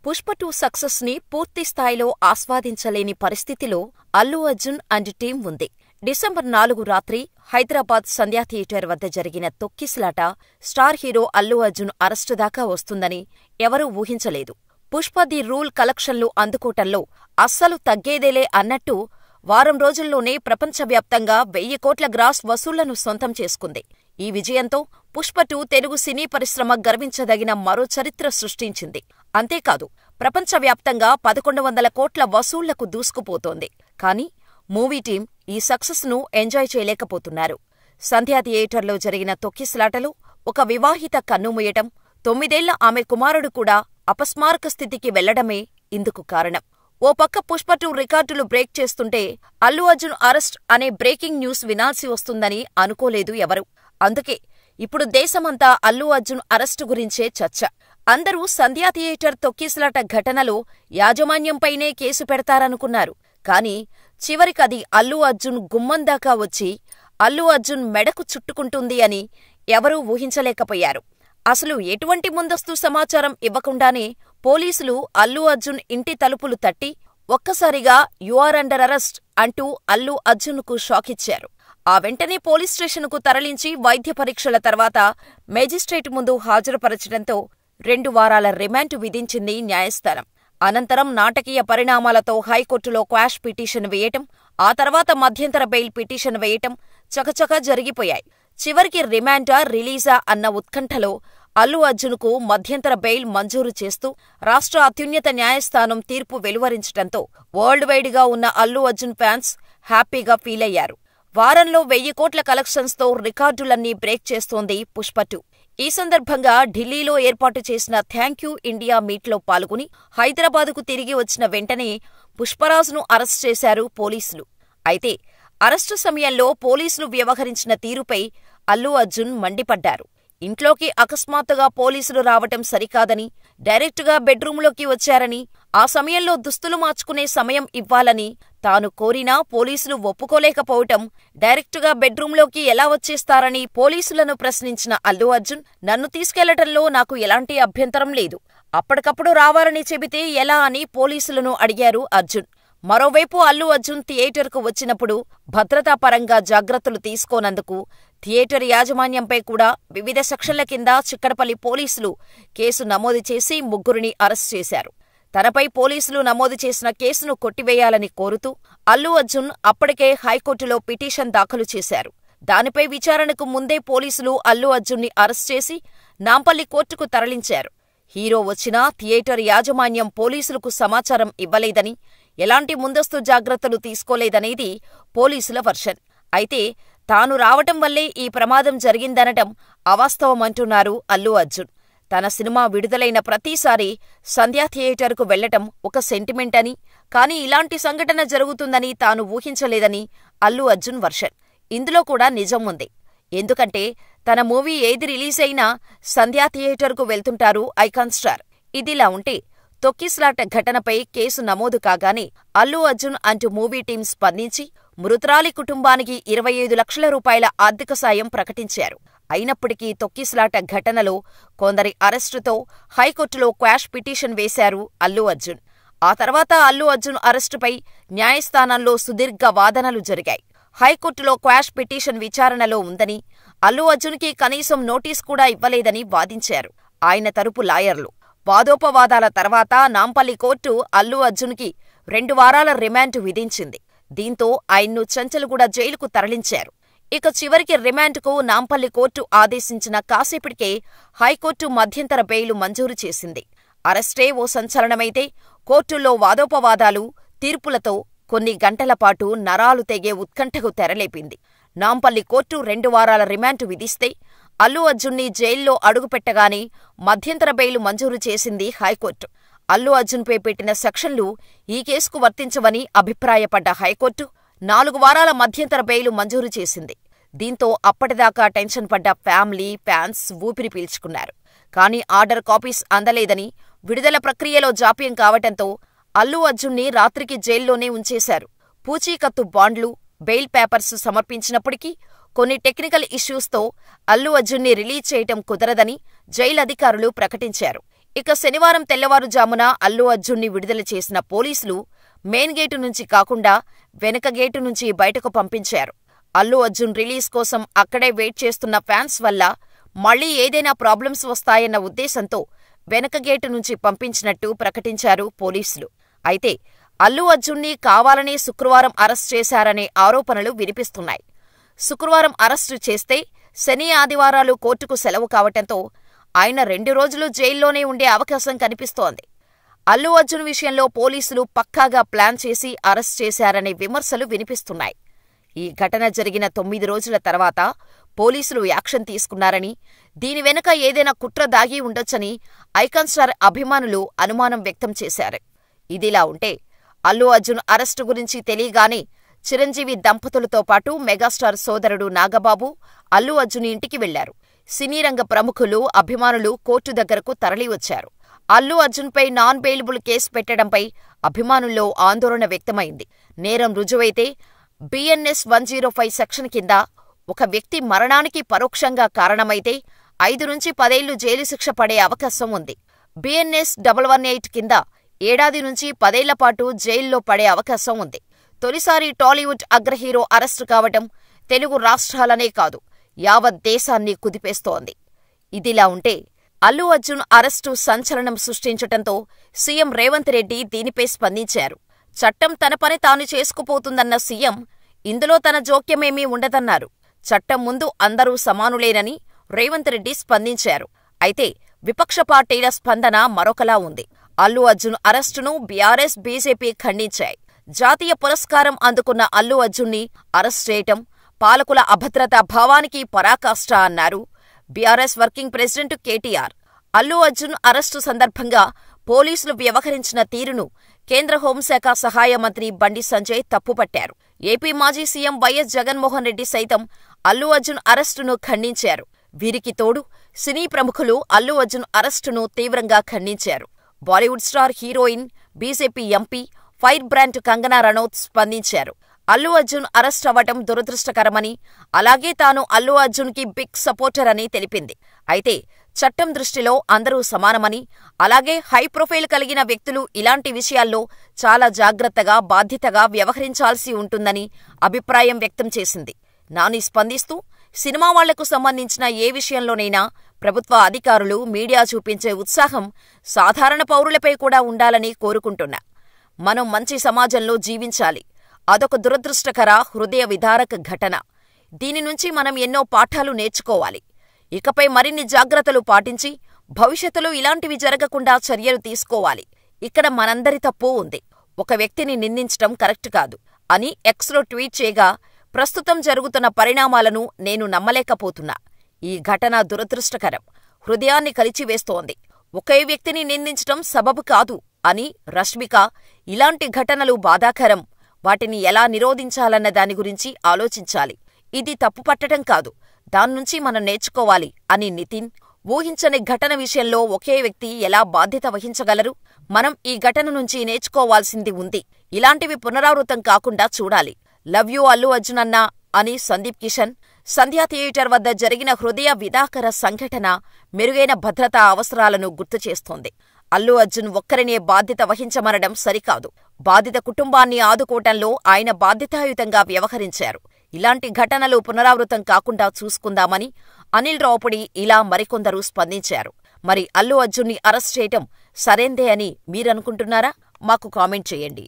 Pushpa 2 success ని పూర్తి స్థాయిలో ఆస్వాదించలేని పరిస్థితిలో అల్లు అర్జున్ అండ్ టీం ఉంది. డిసెంబర్ 4 రాత్రి హైదరాబాద్ సంధ్యా థియేటర్ వద్ద జరిగిన తొక్కిసలాట star hero Allu Arjun arrest దాకా వస్తుందని ఎవరూ ఊహించలేదు. పుష్ప ది రూల్ కలెక్షన్లు అందుకోటంలో అస్సలు తగ్గేదేలే అన్నట్టు వారం రోజుల్లోనే ప్రపంచవ్యాప్తంగా 1000 కోట్ల గ్రాస్ వసూళ్లను సొంతం చేసుకుంది. ఈ విజయంతో పుష్ప 2 తెలుగు సినీ పరిశ్రమ గర్వించదగిన మరో చరిత్ర సృష్టించింది. అంతేకాదు ప్రపంచవ్యాప్తంగా 1100 కోట్ల వసూళ్లకు దూసుకుపోతోంది. కానీ మూవీ టీం ఈ సక్సెస్ ను ఎంజాయ్ చేయలేకపోతున్నారు. సంధ్యా థియేటర్లో జరిగిన తొక్కిసలాటలో ఒక వివాహిత కన్నుమూయటం, 9ఏళ్ల ఆమె కుమారుడు కూడా అపస్మారక స్థితికి వెళ్లడమే ఇందుకు కారణం. ఓ పక్క పుష్ప 2 రికార్డులు బ్రేక్ చేస్తుంటే అల్లు అర్జున్ అరెస్ట్ అనే బ్రేకింగ్ న్యూస్ వినాల్సి వస్తుందని అనుకోలేదు ఎవరు. అందుకే ఇప్పుడు దేశమంతా అల్లు అర్జున్ అరెస్టు గురించే చర్చ. అందరూ సంధ్యా థియేటర్ తొక్కిసలాట ఘటనలో యాజమాన్యంపైనే కేసు పెడతారనుకున్నారు. కానీ చివరికది అల్లు అర్జున్ గుమ్మం దాకా వచ్చి అల్లు అర్జున్ మెడకు చుట్టుకుంటుంది అని ఎవరూ ఊహించలేకపోయారు. అసలు ఎటువంటి ముందస్తు సమాచారం ఇవ్వకుండానే పోలీసులు అల్లు అర్జున్ ఇంటి తలుపులు తట్టి ఒక్కసారిగా "యు ఆర్ అండర్ అరెస్ట్" అంటూ అల్లు అర్జున్కు షాకిచ్చారు. ఆ వెంటనే పోలీస్ స్టేషన్కు తరలించి వైద్య పరీక్షల తర్వాత మేజిస్ట్రేట్ ముందు హాజరుపరచడంతో 2 వారాల రిమాండ్ విధించింది న్యాయస్థానం. అనంతరం నాటకీయ పరిణామాలతో హైకోర్టులో క్వాష్ పిటిషన్ వేయటం, ఆ తర్వాత మధ్యంతర బెయిల్ పిటిషన్ వేయటం చకచకా జరిగిపోయాయి. చివరికి రిమాండా రిలీజా అన్న ఉత్కంఠలో అల్లు అర్జున్కు మధ్యంతర బెయిల్ మంజూరు చేస్తూ రాష్ట్ర అత్యున్నత న్యాయస్థానం తీర్పు వెలువరించటంతో వరల్డ్ వైడ్ గా ఉన్న అల్లు అర్జున్ ఫ్యాన్స్ హ్యాపీగా ఫీలయ్యారు. వారంలో 1000 కోట్ల కలెక్షన్స్తో రికార్డులన్నీ బ్రేక్ చేస్తోంది పుష్ప 2. ఈ సందర్భంగా ఢిల్లీలో ఏర్పాటు చేసిన థ్యాంక్యూ ఇండియా మీట్లో పాల్గొని హైదరాబాదుకు తిరిగి వచ్చిన వెంటనే పుష్పరాజ్ను అరెస్ట్ చేశారు పోలీసులు. అయితే అరెస్టు సమయంలో పోలీసులు వ్యవహరించిన తీరుపై అల్లు అర్జున్ మండిపడ్డారు. ఇంట్లోకి అకస్మాత్తుగా పోలీసులు రావటం సరికాదని, డైరెక్టుగా బెడ్రూంలోకి వచ్చారని, ఆ సమయంలో దుస్తులు మార్చుకునే సమయం ఇవ్వాలని తాను కోరినా పోలీసులు ఒప్పుకోలేకపోవటం, డైరెక్టుగా బెడ్రూంలోకి ఎలా వచ్చేస్తారని పోలీసులను ప్రశ్నించిన అల్లు అర్జున్, "నన్ను తీసుకెళ్లటంలో నాకు ఎలాంటి అభ్యంతరం లేదు. అప్పటికప్పుడు రావాలని చెబితే ఎలా" అని పోలీసులను అడిగారు అర్జున్. మరోవైపు అల్లు అర్జున్ థియేటర్కు వచ్చినప్పుడు భద్రతాపరంగా జాగ్రత్తలు తీసుకోనందుకు థియేటర్ యాజమాన్యంపై కూడా వివిధ సెక్షన్ల కింద చిక్కడపల్లి పోలీసులు కేసు నమోదు చేసి 3 అరెస్ట్ చేశారు. తనపై పోలీసులు నమోదు చేసిన కేసును కొట్టివేయాలని కోరుతూ అల్లు అర్జున్ అప్పటికే హైకోర్టులో పిటిషన్ దాఖలు చేశారు. దానిపై విచారణకు ముందే పోలీసులు అల్లు అర్జున్ని అరెస్ట్ చేసి నాంపల్లి కోర్టుకు తరలించారు. హీరో వచ్చినా థియేటర్ యాజమాన్యం పోలీసులకు సమాచారం ఇవ్వలేదని, ఎలాంటి ముందస్తు జాగ్రత్తలు తీసుకోలేదనేది పోలీసుల వర్షన్. అయితే తాను రావటం వల్లే ఈ ప్రమాదం జరిగిందనటం అవాస్తవమంటున్నారు అల్లు అర్జున్. తన సినిమా విడుదలైన ప్రతిసారీ సంధ్యా థియేటర్కు వెళ్లటం ఒక సెంటిమెంట్ అని, కానీ ఇలాంటి సంఘటన జరుగుతుందని తాను ఊహించలేదని అల్లు అర్జున్ వర్షన్. ఇందులో కూడా నిజం ఉంది. ఎందుకంటే తన మూవీ ఏది రిలీజ్ అయినా సంధ్యా థియేటర్కు వెళ్తుంటారు ఐకాన్ స్టార్. ఇదిలా ఉంటే తొక్కిసలాట ఘటనపై కేసు నమోదు కాగానే అల్లు అర్జున్ అంటూ మూవీ టీం స్పందించి మృతురాలి కుటుంబానికి 25 లక్షల రూపాయల ఆర్థిక సాయం ప్రకటించారు. అయినప్పటికీ తొక్కిసలాట ఘటనలో కొందరి అరెస్టుతో హైకోర్టులో క్వాష్ పిటిషన్ వేశారు అల్లు అర్జున్. ఆ తర్వాత అల్లు అర్జున్ అరెస్టుపై న్యాయస్థానంలో సుదీర్ఘ వాదనలు జరిగాయి. హైకోర్టులో క్వాష్ పిటిషన్ విచారణలో ఉందని, అల్లు అర్జున్కి కనీసం నోటీస్ కూడా ఇవ్వలేదని వాదించారు ఆయన తరపు లాయర్లు. వాదోపవాదాల తర్వాత నాంపల్లి కోర్టు అల్లు అర్జున్కి 2 వారాల రిమాండ్ విధించింది. దీంతో ఆయన్ను చంచల్గూడ జైలుకు తరలించారు. ఇక చివరికి రిమాండ్కు నాంపల్లి కోర్టు ఆదేశించిన కాసేపటికే హైకోర్టు మధ్యంతర బెయిల్ మంజూరు చేసింది. అరెస్టే ఓ సంచలనమైతే కోర్టుల్లో వాదోపవాదాలు, తీర్పులతో కొన్ని గంటల పాటు నరాలు తెగే ఉత్కంఠకు తెరలేపింది. నాంపల్లి కోర్టు 2 వారాల రిమాండ్ విధిస్తే అల్లు అర్జున్ని జైల్లో అడుగుపెట్టగానే మధ్యంతర బెయిల్ మంజూరు చేసింది హైకోర్టు. అల్లు అర్జున్పై పెట్టిన సెక్షన్లు ఈ కేసుకు వర్తించవని అభిప్రాయపడ్డ హైకోర్టు 4 వారాల మధ్యంతర బెయిల్ మంజూరు చేసింది. దీంతో అప్పటిదాకా టెన్షన్ పడ్డ ఫ్యామిలీ, ఫ్యాన్స్ ఊపిరి పీల్చుకున్నారు. కానీ ఆర్డర్ కాపీస్ అందలేదని, విడుదల ప్రక్రియలో జాప్యం కావటంతో అల్లు అర్జున్ని రాత్రికి జైల్లోనే ఉంచేశారు. పూచీకత్తు బాండ్లు, బెయిల్ పేపర్స్ సమర్పించినప్పటికీ కొన్ని టెక్నికల్ ఇష్యూస్తో అల్లు అర్జున్ని రిలీజ్ చేయటం కుదరదని జైలు అధికారులు ప్రకటించారు. ఇక శనివారం తెల్లవారుజామున అల్లు అర్జున్ని విడుదల చేసిన పోలీసులు మెయిన్ గేటు నుంచి కాకుండా వెనక గేటు నుంచి బయటకు పంపించారు. అల్లు అర్జున్ రిలీజ్ కోసం అక్కడే వెయిట్ చేస్తున్న ఫ్యాన్స్ వల్ల మళ్లీ ఏదైనా ప్రాబ్లమ్స్ వస్తాయన్న ఉద్దేశంతో వెనక గేటు నుంచి పంపించినట్టు ప్రకటించారు పోలీసులు. అయితే అల్లు అర్జున్ని కావాలని శుక్రవారం అరెస్ట్ చేశారనే ఆరోపణలు వినిపిస్తున్నాయి. శుక్రవారం అరెస్టు చేస్తే శని, ఆదివారాలు కోర్టుకు సెలవు కావటంతో ఆయన 2 రోజులు జైల్లోనే ఉండే అవకాశం కనిపిస్తోంది. అల్లు అర్జున్ విషయంలో పోలీసులు పక్కాగా ప్లాన్ చేసి అరెస్ట్ చేశారనే విమర్శలు వినిపిస్తున్నాయి. ఈ ఘటన జరిగిన 9 రోజుల తర్వాత పోలీసులు యాక్షన్ తీసుకున్నారని, దీని వెనుక ఏదైనా కుట్ర దాగి ఉండొచ్చని ఐకాన్ స్టార్ అభిమానులు అనుమానం వ్యక్తం చేశారు. ఇదిలా ఉంటే అల్లు అర్జున్ అరెస్టు గురించి తెలియగానే చిరంజీవి దంపతులతో పాటు మెగాస్టార్ సోదరుడు నాగబాబు అల్లు అర్జున్ ఇంటికి వెళ్లారు. సినీ రంగ ప్రముఖులు, అభిమానులు కోర్టు దగ్గరకు తరలివచ్చారు. అల్లు అర్జున్పై నాన్ బెయిలబుల్ కేసు పెట్టడంపై అభిమానుల్లో ఆందోళన వ్యక్తమైంది. నేరం రుజువైతే BNS 105 సెక్షన్ కింద ఒక వ్యక్తి మరణానికి పరోక్షంగా కారణమైతే 5 నుంచి 10 ఏళ్లు జైలు శిక్ష పడే అవకాశం ఉంది. BNS 118 కింద 7 ఏడాది నుంచి 10 ఏళ్ల పాటు జైల్లో పడే అవకాశం ఉంది. తొలిసారి టాలీవుడ్ అగ్రహీరో అరెస్టు కావటం తెలుగు రాష్ట్రాలనే కాదు, యావత్ దేశాన్ని కుదిపేస్తోంది. ఇదిలా ఉంటే అల్లు అర్జున్ అరెస్టు సంచలనం సృష్టించటంతో సీఎం రేవంత్ రెడ్డి దీనిపై స్పందించారు. చట్టం తన పని తాను చేసుకుపోతుందన్న సీఎం ఇందులో తన జోక్యమేమీ ఉండదన్నారు. చట్టం ముందు అందరూ సమానులేనని రేవంత్ రెడ్డి స్పందించారు. అయితే విపక్ష పార్టీల స్పందన మరొకలా ఉంది. అల్లు అర్జున్ అరెస్టును బీఆర్ఎస్, బీజేపీ ఖండించాయి. జాతీయ పురస్కారం అందుకున్న అల్లు అర్జున్ని అరెస్ట్ చేయటం పాలకుల అభద్రతా భావానికి పరాకాష్ట అన్నారు BRS working president KTR. Allu Arjun arrest సందర్భంగా పోలీసులు వ్యవహరించిన తీరును కేంద్ర హోంశాఖ సహాయ మంత్రి బండి సంజయ్ తప్పుపట్టారు. ఏపీ మాజీ సీఎం వైఎస్ జగన్మోహన్ రెడ్డి సైతం అల్లు అర్జున్ అరెస్టును ఖండించారు. వీరికి తోడు సినీ ప్రముఖులు అల్లు అర్జున్ అరెస్టును తీవ్రంగా ఖండించారు. Bollywood star heroine, BJP MP, fire brand Kangana Ranaut స్పందించారు. అల్లు అర్జున్ అరెస్ట్ అవ్వటం దురదృష్టకరమని, అలాగే తాను అల్లు అర్జున్కి బిగ్ సపోర్టర్ అని తెలిపింది. అయితే చట్టం దృష్టిలో అందరూ సమానమని, అలాగే హై ప్రొఫైల్ కలిగిన వ్యక్తులు ఇలాంటి విషయాల్లో చాలా జాగ్రత్తగా, బాధ్యతగా వ్యవహరించాల్సి ఉంటుందని అభిప్రాయం వ్యక్తం చేసింది. నాని స్పందిస్తూ, సినిమా వాళ్లకు సంబంధించిన ఏ విషయంలోనైనా ప్రభుత్వ అధికారులు, మీడియా చూపించే ఉత్సాహం సాధారణ పౌరులపై కూడా ఉండాలని కోరుకుంటున్నా. మనం మంచి సమాజంలో జీవించాలి. అదొక దురదృష్టకర, హృదయ విదారక ఘటన. దీని నుంచి మనం ఎన్నో పాఠాలు నేర్చుకోవాలి. ఇకపై మరిన్ని జాగ్రత్తలు పాటించి భవిష్యత్తులో ఇలాంటివి జరగకుండా చర్యలు తీసుకోవాలి. ఇక్కడ మనందరి తప్పూ ఉంది. ఒక వ్యక్తిని నిందించటం కరెక్ట్ కాదు అని ఎక్స్లో ట్వీట్ చేయగా, ప్రస్తుతం జరుగుతున్న పరిణామాలను నేను నమ్మలేకపోతున్నా. ఈ ఘటన దురదృష్టకరం, హృదయాన్ని కలిచివేస్తోంది. ఒకే వ్యక్తిని నిందించటం సబబు కాదు అని రష్మిక, ఇలాంటి ఘటనలు బాధాకరం, వాటిని ఎలా నిరోధించాలన్న దాని గురించి ఆలోచించాలి. ఇది తప్పుపట్టడం కాదు, దాన్నుంచి మనం నేర్చుకోవాలి అని నితిన్, ఊహించని ఘటన విషయంలో ఒకే వ్యక్తి ఎలా బాధ్యత వహించగలరు? మనం ఈ ఘటన నుంచి నేర్చుకోవాల్సింది ఉంది. ఇలాంటివి పునరావృతం కాకుండా చూడాలి. లవ్ యూ అల్లు అర్జున్ అన్నా అని సందీప్ కిషన్. సంధ్యా థియేటర్ వద్ద జరిగిన హృదయ విదాకర సంఘటన మెరుగైన భద్రతా అవసరాలను గుర్తుచేస్తోంది. అల్లు అర్జున్ ఒక్కరినే బాధ్యత వహించమనడం సరికాదు. బాధిత కుటుంబాన్ని ఆదుకోవటంలో ఆయన బాధ్యతాయుతంగా వ్యవహరించారు. ఇలాంటి ఘటనలు పునరావృతం కాకుండా చూసుకుందామని అనిల్ రావుపుడి, ఇలా మరికొందరు స్పందించారు. మరి అల్లు అర్జున్ని అరెస్ట్ చేయటం సరైందే అని మీరనుకుంటున్నారా? మాకు కామెంట్ చేయండి.